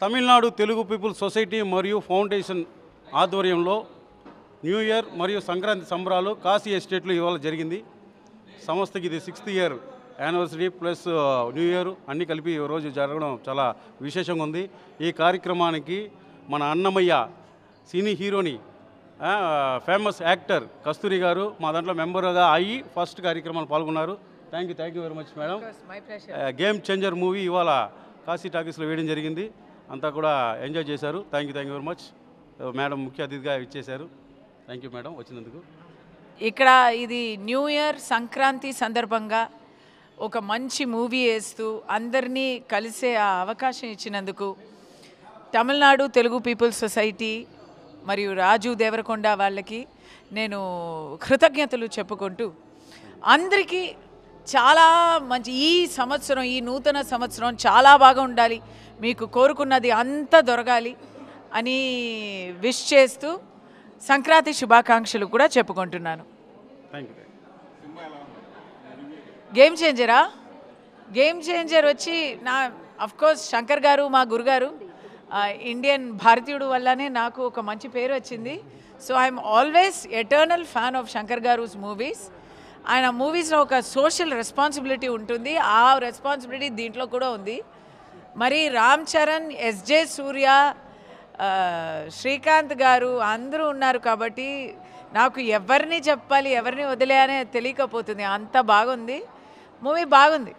Tamil Nadu Telugu peoples society మరియు foundation ఆధ్వర్యంలో new year మరియు సంక్రాంతి సంబరాలు కాశీ ఎస్టేట్లో ఇవాళ జరిగింది. సంస్థకి ఇది 6th year anniversary plus new year అన్నీ కలిపి ఈ రోజు జరగడం చాలా విశేషంగా ఉంది. ఈ కార్యక్రమానికి మన అన్నమయ్య సినీ హీరోని ఫేమస్ యాక్టర్ కస్తూరి గారు మా దాంట్లో మెంబర్గా అయ్యి ఫస్ట్ కార్యక్రమాలు పాల్గొన్నారు. Thank you very much madam. Game changer movie ఇవాళ కాశీ టాకీస్లో వేయడం జరిగింది. అంతా కూడా ఎంజాయ్ చేశారు. Thank you very much madam ముఖ్య అతిథిగా ఇచ్చేశారు. థ్యాంక్ యూ మేడం వచ్చినందుకు. ఇక్కడ ఇది న్యూ ఇయర్ సంక్రాంతి సందర్భంగా ఒక మంచి మూవీ వేస్తూ అందరినీ కలిసే ఆ అవకాశం ఇచ్చినందుకు తమిళనాడు తెలుగు పీపుల్స్ సొసైటీ మరియు రాజు దేవరకొండ వాళ్ళకి నేను కృతజ్ఞతలు చెప్పుకుంటూ అందరికీ చాలా మంచి ఈ సంవత్సరం ఈ నూతన సంవత్సరం చాలా బాగా ఉండాలి, మీకు కోరుకున్నది అంతా దొరకాలి అని విష్ చేస్తూ సంక్రాంతి శుభాకాంక్షలు కూడా చెప్పుకుంటున్నాను. గేమ్ చేంజరా? గేమ్ చేంజర్ వచ్చి నా అఫ్కోర్స్ శంకర్ గారు మా గురుగారు ఇండియన్ భారతీయుడు వల్లనే నాకు ఒక మంచి పేరు వచ్చింది. So I'm always eternal fan of Shankar గారుస్ మూవీస్. ఆయన మూవీస్లో ఒక సోషల్ రెస్పాన్సిబిలిటీ ఉంటుంది, ఆ రెస్పాన్సిబిలిటీ దీంట్లో కూడా ఉంది. మరి రామ్ చరణ్, ఎస్జే సూర్య, శ్రీకాంత్ గారు అందరూ ఉన్నారు కాబట్టి నాకు ఎవరిని చెప్పాలి ఎవరిని వదిలేయనే తెలియకపోతుంది. అంత బాగుంది మూవీ, బాగుంది.